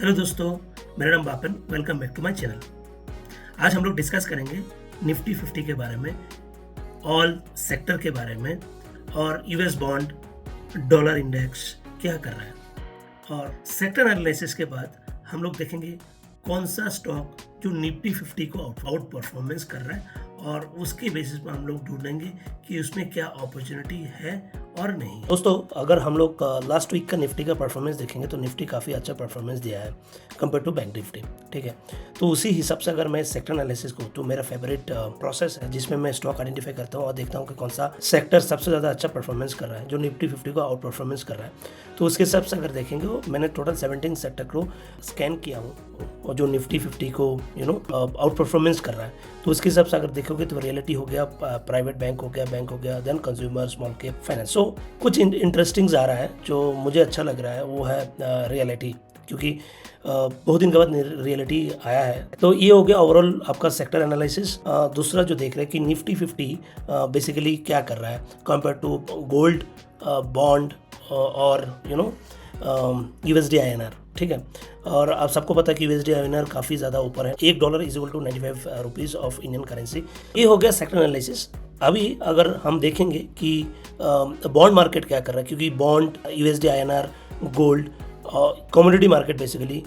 Hello दोस्तों, मेरा नाम Bapan. Welcome back to my channel. आज हम लोग डिस्कस करेंगे निफ्टी 50 के बारे में, ऑल सेक्टर के बारे में और यूएस बॉन्ड, डॉलर इंडेक्स क्या कर रहा है। और सेक्टर एनालिसिस के बाद हम लोग देखेंगे कौन सा स्टॉक जो निफ्टी 50 को आउट परफॉर्मेंस कर रहा है और उसके बेसिस पर हम लोग ढूंढेंगे कि उसमें क्या अपॉर्चुनिटी है और नहीं। दोस्तों, अगर हम लोग लास्ट वीक का निफ्टी का परफॉर्मेंस देखेंगे तो निफ्टी काफ़ी अच्छा परफॉर्मेंस दिया है कंपेयर टू बैंक निफ्टी। ठीक है, तो उसी हिसाब से अगर मैं सेक्टर एनालिसिस को, तो मेरा फेवरेट प्रोसेस है जिसमें मैं स्टॉक आइडेंटिफाई करता हूँ और देखता हूँ कि कौन सा सेक्टर सबसे ज़्यादा अच्छा परफॉर्मेंस कर रहा है, जो निफ्टी 50 को आउट परफॉर्मेंस कर रहा है। तो उसके हिसाब से अगर देखेंगे, मैंने टोटल 17 सेक्टर को स्कैन किया हूँ और जो निफ्टी 50 को आउट परफॉर्मेंस कर रहा है। तो उसके हिसाब से अगर देखोगे तो रियलिटी हो गया, प्राइवेट बैंक हो गया, then consumer, small cap, finance. So कुछ इंटरेस्टिंग आ रहा है जो मुझे अच्छा लग रहा है, वो है रियलिटी, क्योंकि बहुत दिन के बाद रियलिटी आया है। तो ये हो गया ओवरऑल आपका सेक्टर एनालिसिस। दूसरा जो देख रहे हैं कि निफ्टी 50 बेसिकली क्या कर रहा है कंपेयर टू गोल्ड, बॉन्ड और यूएसडी INR। ठीक है, और आप सबको पता है कि यूएसडी INR काफ़ी ज़्यादा ऊपर है। $1 is equal to 95 rupees of Indian currency. ये हो गया सेक्टर एनालिसिस। अभी अगर हम देखेंगे कि बॉन्ड मार्केट क्या कर रहा है, क्योंकि bond, USD INR, gold, commodity market basically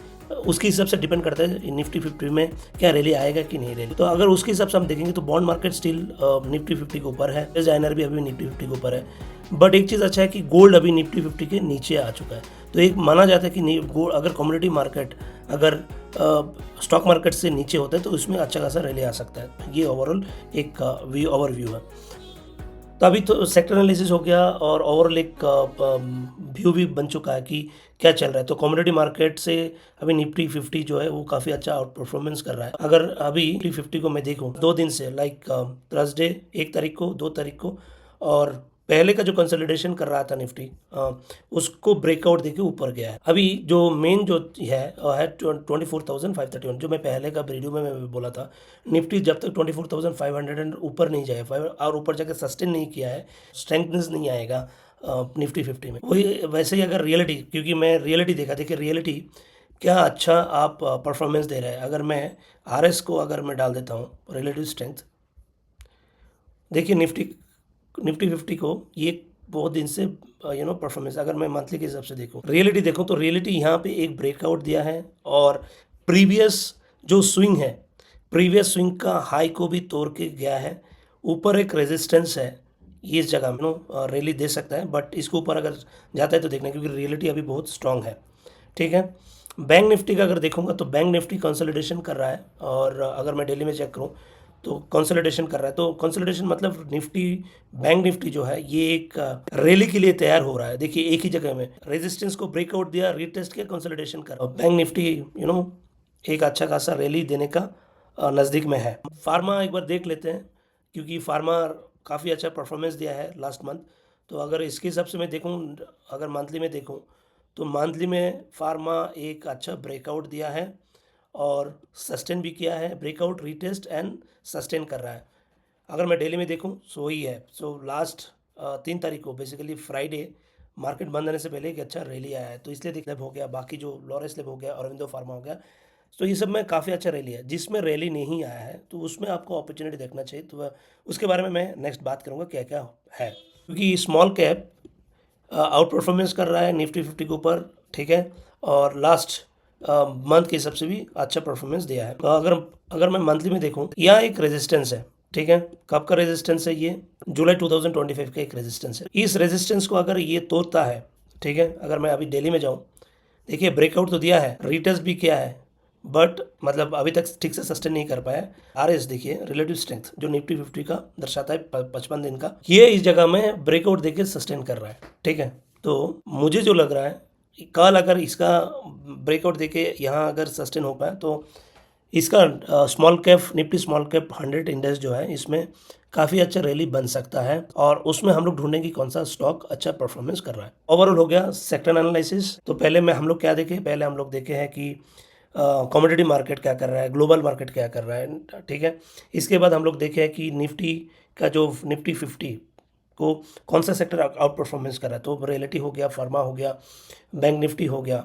उसके हिसाब से डिपेंड करता है निफ्टी 50 में क्या रैली आएगा कि नहीं रैली। तो अगर उसके हिसाब से हम देखेंगे तो बॉन्ड मार्केट स्टिल निफ्टी 50 के ऊपर है, INR भी अभी निफ्टी 50 के ऊपर है। बट एक चीज़ अच्छा है कि गोल्ड अभी निफ्टी 50 के नीचे आ चुका है। तो एक माना जाता है कि गोल्ड अगर कमोडिटी मार्केट अगर स्टॉक मार्केट से नीचे होता है तो उसमें अच्छा खासा रैली आ सकता है। ये ओवरऑल एक ओवरव्यू है। तो अभी तो सेक्टर एनालिसिस हो गया और ओवरऑल एक व्यू भी बन चुका है कि क्या चल रहा है। तो कमोडिटी मार्केट से अभी निफ्टी 50 जो है वो काफ़ी अच्छा आउट परफॉर्मेंस कर रहा है। अगर अभी निफ्टी 50 को मैं देखूं 2 दिन से, लाइक थर्सडे 1 तारीख को, 2 तारीख को, और पहले का जो कंसोलिडेशन कर रहा था निफ्टी, उसको ब्रेकआउट देके ऊपर गया है। अभी जो मेन जो है 24,531, जो मैं पहले का वीडियो में मैं बोला था, निफ्टी जब तक 24,500 ऊपर नहीं जाए और ऊपर जाकर सस्टेन नहीं किया है, स्ट्रेंथनेस नहीं आएगा निफ्टी 50 में। वही वैसे ही अगर रियलिटी, क्योंकि मैं रियलिटी देखा, देखिए रियलिटी क्या अच्छा आप परफॉर्मेंस दे रहा है। अगर मैं RS को अगर मैं डाल देता हूँ रिलेटिव स्ट्रेंथ, देखिए निफ्टी 50 को ये बहुत दिन से परफॉर्मेंस, अगर मैं मंथली के हिसाब से देखूं, रियलिटी देखूं, तो रियलिटी यहाँ पे एक ब्रेकआउट दिया है और प्रीवियस जो स्विंग है, प्रीवियस स्विंग का हाई को भी तोड़ के गया है। ऊपर एक रेजिस्टेंस है, ये इस जगह में रैली दे सकता है, बट इसके ऊपर अगर जाता है तो देखना, क्योंकि रियलिटी अभी बहुत स्ट्रांग है। ठीक है, बैंक निफ्टी का अगर देखूंगा तो बैंक निफ्टी कंसोलिडेशन कर रहा है, और अगर मैं डेली में चेक करूं तो कंसोलिडेशन कर रहा है। तो कंसोलिडेशन मतलब निफ्टी, बैंक निफ्टी जो है ये एक रैली के लिए तैयार हो रहा है। देखिए एक ही जगह में रेजिस्टेंस को ब्रेकआउट दिया, रीटेस्ट किया, कंसोलिडेशन कर, बैंक निफ्टी एक अच्छा खासा रैली देने का नज़दीक में है। फार्मा एक बार देख लेते हैं, क्योंकि फार्मा काफ़ी अच्छा परफॉर्मेंस दिया है लास्ट मंथ। तो अगर इसके हिसाब से मैं देखूँ, अगर मंथली में देखूँ तो मंथली में फार्मा एक अच्छा ब्रेकआउट दिया है और सस्टेन भी किया है, ब्रेकआउट, रीटेस्ट एंड सस्टेन कर रहा है। अगर मैं डेली में देखूं सो ही है। सो लास्ट 3 तारीख को, बेसिकली फ्राइडे, मार्केट बंद होने से पहले एक अच्छा रैली आया है, तो इसलिए दिक्कत हो गया। बाकी जो लॉरेस लैब हो गया, अरविंदो फार्मा हो गया, तो ये सब में काफ़ी अच्छा रैली है। जिसमें रैली नहीं आया है तो उसमें आपको अपॉर्चुनिटी देखना चाहिए। तो उसके बारे में मैं नेक्स्ट बात करूँगा क्या क्या है, क्योंकि स्मॉल कैप आउट परफॉर्मेंस कर रहा है निफ्टी 50 के ऊपर। ठीक है, और लास्ट मंथ के हिसाब से भी अच्छा परफॉर्मेंस दिया है। अगर मैं मंथली में देखूं, यहाँ एक रेजिस्टेंस है। ठीक है, कब का रेजिस्टेंस है? ये जुलाई 2025 का एक रेजिस्टेंस है। इस रेजिस्टेंस को अगर ये तोड़ता है, ठीक है, अगर मैं अभी डेली में जाऊं, देखिए ब्रेकआउट तो दिया है, रिटेस्ट भी किया है, बट मतलब अभी तक ठीक से सस्टेन नहीं कर पाया। RS देखिए, रिलेटिव स्ट्रेंथ, जो निफ्टी 50 का दर्शाता है 55 दिन का, ये इस जगह में ब्रेकआउट देके सस्टेन कर रहा है। ठीक है, तो मुझे जो लग रहा है, कल अगर इसका ब्रेकआउट देके यहाँ अगर सस्टेन हो पाए तो इसका small cap, Nifty small cap 100 index जो है, इसमें काफ़ी अच्छा रैली बन सकता है, और उसमें हम लोग ढूंढेंगे कि कौन सा स्टॉक अच्छा परफॉर्मेंस कर रहा है। ओवरऑल हो गया सेक्टर एनालिसिस। तो पहले में हम लोग क्या देखे, पहले हम लोग देखे हैं कि कमोडिटी मार्केट क्या कर रहा है, ग्लोबल मार्केट क्या कर रहा है। ठीक है, इसके बाद हम लोग देखे हैं कि निफ्टी का जो निफ्टी 50 को कौन सा सेक्टर आउट परफॉर्मेंस कर रहा है। तो रियलिटी हो गया, फार्मा हो गया, बैंक निफ्टी हो गया,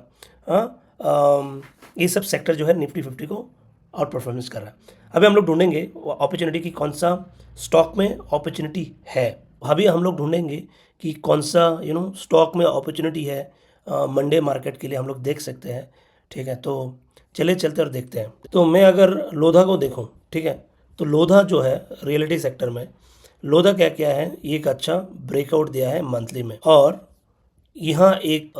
हाँ, ये सब सेक्टर जो है निफ्टी 50 को आउट परफॉर्मेंस कर रहा है। अभी हम लोग ढूंढेंगे अपॉर्चुनिटी की कौन सा स्टॉक में अपॉर्चुनिटी है। अभी हम लोग ढूंढेंगे कि कौन सा स्टॉक में अपॉर्चुनिटी है मंडे मार्केट के लिए, हम लोग देख सकते हैं। ठीक है, तो चले चलते और देखते हैं। तो मैं अगर लोधा को देखूं, ठीक है, तो लोधा जो है रियलिटी सेक्टर में लोधा क्या क्या है, एक अच्छा ब्रेकआउट दिया है मंथली में, और यहाँ एक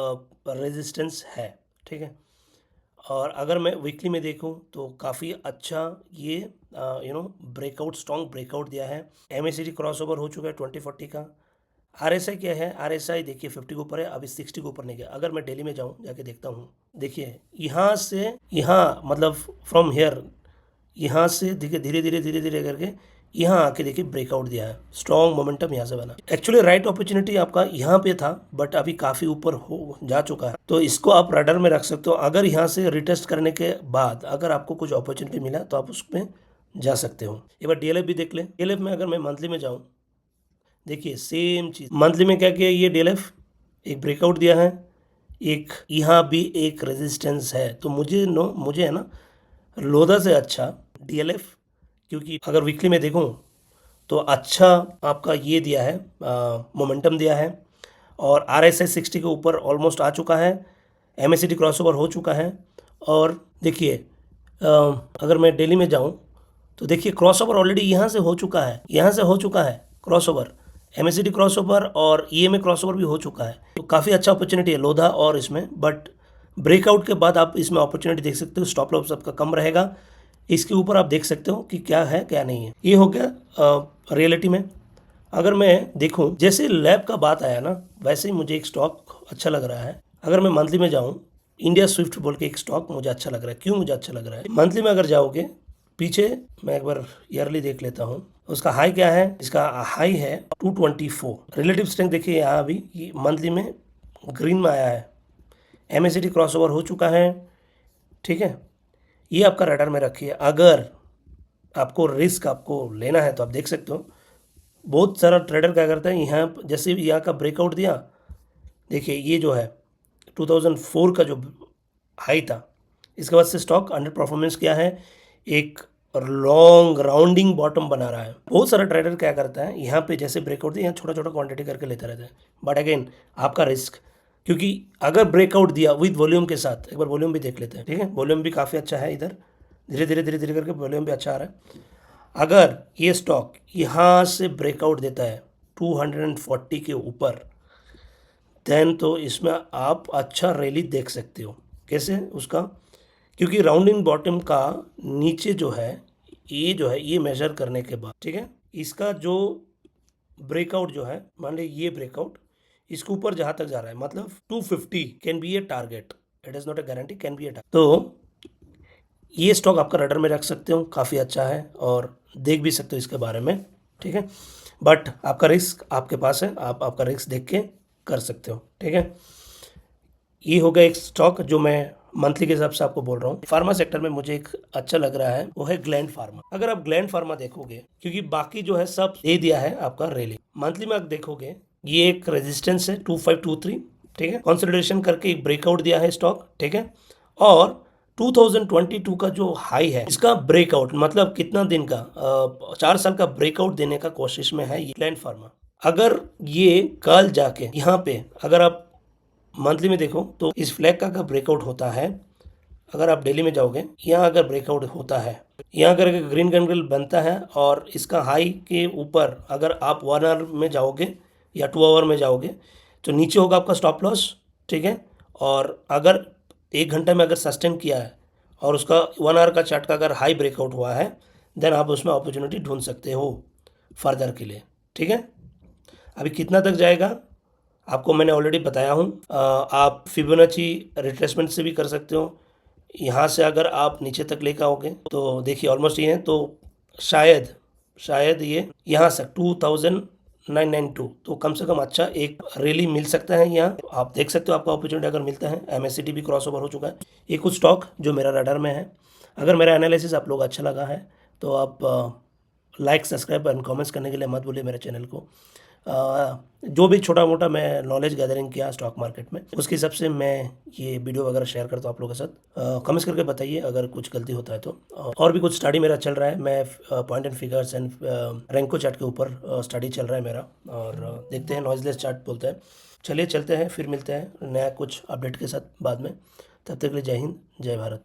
रेजिस्टेंस है। ठीक है, और अगर मैं वीकली में देखूं तो काफ़ी अच्छा ये ब्रेकआउट, स्ट्रॉन्ग ब्रेकआउट दिया है। एमएसीडी क्रॉस ओवर हो चुका है 2040 का। आरएसआई क्या है, आरएसआई देखिए 50 के ऊपर है, अभी 60 के ऊपर नहीं गया। अगर मैं डेली में जाऊं, जाके देखता हूं, देखिए यहाँ से यहाँ मतलब फ्रॉम हेयर, यहाँ से देखिए धीरे धीरे धीरे धीरे करके यहाँ आके देखिए ब्रेकआउट दिया है, स्ट्रॉन्ग मोमेंटम यहाँ से बना। एक्चुअली राइट अपॉर्चुनिटी आपका यहाँ पे था, बट अभी काफ़ी ऊपर हो जा चुका है, तो इसको आप रडार में रख सकते हो। अगर यहाँ से रिटेस्ट करने के बाद अगर आपको कुछ अपॉर्चुनिटी मिला तो आप उसमें जा सकते हो। एक बार डीएलएफ भी देख लें। डीएलएफ में अगर मैं मंथली में जाऊँ, देखिए सेम चीज़ मंथली में क्या किया, ये डीएलएफ एक ब्रेकआउट दिया है, एक यहाँ भी एक रेजिस्टेंस है। तो मुझे है ना लोधा से अच्छा डीएलएफ, क्योंकि अगर वीकली में देखूं तो अच्छा आपका ये दिया है, मोमेंटम दिया है, और आरएसआई 60 के ऊपर ऑलमोस्ट आ चुका है, एमएसीडी क्रॉसओवर हो चुका है। और देखिए अगर मैं डेली में जाऊं तो देखिए क्रॉसओवर ऑलरेडी यहाँ से हो चुका है, यहाँ से हो चुका है क्रॉसओवर, एमएसीडी क्रॉसओवर और ईएमए क्रॉसओवर भी हो चुका है। तो काफ़ी अच्छा अपॉर्चुनिटी है लोधा और इसमें, बट ब्रेकआउट के बाद आप इसमें अपॉर्चुनिटी देख सकते हो। स्टॉप लॉस आपका कम रहेगा, इसके ऊपर आप देख सकते हो कि क्या है क्या नहीं है। ये हो गया रियलिटी में। अगर मैं देखूं, जैसे लैब का बात आया ना, वैसे ही मुझे एक स्टॉक अच्छा लग रहा है। अगर मैं मंथली में जाऊं, इंडिया स्विफ्ट बोल के एक स्टॉक मुझे अच्छा लग रहा है। क्यों मुझे अच्छा लग रहा है? मंथली में अगर जाओगे पीछे, मैं एक बार ईयरली देख लेता हूँ, उसका हाई क्या है, इसका हाई है 224। रिलेटिव स्ट्रेंथ देखिए यहाँ अभी ये मंथली में ग्रीन में आया है, एमएसीडी क्रॉसओवर हो चुका है। ठीक है, ये आपका रडार में रखिए। अगर आपको रिस्क आपको लेना है तो आप देख सकते हो, बहुत सारा ट्रेडर क्या करता है, यहाँ जैसे यहाँ का ब्रेकआउट दिया, देखिए ये जो है 2004 का जो हाई था, इसके बाद से स्टॉक अंडर परफॉर्मेंस किया है, एक लॉन्ग राउंडिंग बॉटम बना रहा है। बहुत सारा ट्रेडर क्या करता है, यहाँ पे जैसे ब्रेकआउट दिया, यहाँ छोटा छोटा क्वांटिटी करके लेता रहता है, बट अगेन आपका रिस्क, क्योंकि अगर ब्रेकआउट दिया विद वॉल्यूम के साथ, एक बार वॉल्यूम भी देख लेते हैं। ठीक है, वॉल्यूम भी काफ़ी अच्छा है, इधर धीरे धीरे धीरे धीरे करके वॉल्यूम भी अच्छा आ रहा है। अगर ये स्टॉक यहाँ से ब्रेकआउट देता है 240 के ऊपर, देन तो इसमें आप अच्छा रैली देख सकते हो। कैसे उसका, क्योंकि राउंडिंग बॉटम का नीचे जो है ये मेजर करने के बाद, ठीक है, इसका जो ब्रेकआउट जो है, मान लीजिए ये ब्रेकआउट इसके ऊपर जहाँ तक जा रहा है, मतलब 250 can be A target, it is not a guarantee, can be A target. तो ये स्टॉक आपका रडार में रख सकते हो, काफ़ी अच्छा है और देख भी सकते हो इसके बारे में। ठीक है, बट आपका रिस्क आपके पास है, आप आपका रिस्क देख के कर सकते हो। ठीक है, ये हो गया एक स्टॉक जो मैं मंथली के हिसाब से आपको बोल रहा हूँ। फार्मा सेक्टर में मुझे एक अच्छा लग रहा है, वो है ग्लैंड फार्मा। अगर आप ग्लैंड फार्मा देखोगे, क्योंकि बाकी जो है सब दे दिया है आपका रैली, मंथली में आप देखोगे ये एक रेजिस्टेंस है 2523। ठीक है, कंसोलिडेशन करके एक ब्रेकआउट दिया है स्टॉक। ठीक है, और 2022 का जो हाई है, इसका ब्रेकआउट, मतलब कितना दिन का, 4 साल का ब्रेकआउट देने का कोशिश में है ये ग्लैंड फार्मा। अगर ये कल जाके यहाँ पे, अगर आप मंथली में देखो तो इस फ्लैग का ब्रेकआउट होता है, अगर आप डेली में जाओगे, यहाँ अगर ब्रेकआउट होता है, यहाँ करके ग्रीन कैंडल बनता है, और इसका हाई के ऊपर अगर आप 1 आवर में जाओगे या 2 आवर में जाओगे तो नीचे होगा आपका स्टॉप लॉस। ठीक है, और अगर 1 घंटे में अगर सस्टेन किया है और उसका 1 आवर का चार्ट का अगर हाई ब्रेकआउट हुआ है, देन आप उसमें अपॉर्चुनिटी ढूंढ सकते हो फर्दर के लिए। ठीक है, अभी कितना तक जाएगा आपको मैंने ऑलरेडी बताया हूँ। आप फिबोनाची रिट्रेसमेंट से भी कर सकते हो। यहाँ से अगर आप नीचे तक लेकर आओगे तो देखिए ऑलमोस्ट ये है, तो शायद ये यहाँ से 2992, तो कम से कम अच्छा एक रैली मिल सकता है यहाँ। आप देख सकते हो आपका अपॉर्चुनिटी अगर मिलता है। एमएससीडी भी क्रॉस ओवर हो चुका है। ये कुछ स्टॉक जो मेरा रडार में है। अगर मेरा एनालिसिस आप लोग अच्छा लगा है तो आप लाइक, सब्सक्राइब एंड कमेंट्स करने के लिए मत भूलिए मेरे चैनल को। जो भी छोटा मोटा मैं नॉलेज गैदरिंग किया स्टॉक मार्केट में, उसके हिसाब से मैं ये वीडियो वगैरह शेयर करता हूँ आप लोगों के साथ। कमेंट्स करके बताइए अगर कुछ गलती होता है तो। और भी कुछ स्टडी मेरा चल रहा है, मैं point and figures and renko chart के ऊपर स्टडी चल रहा है मेरा, और देखते हैं, नॉइजलेस चार्ट बोलते हैं। चलिए चलते हैं, फिर मिलते हैं नया कुछ अपडेट के साथ बाद में। तब तक के लिए जय हिंद, जय भारत।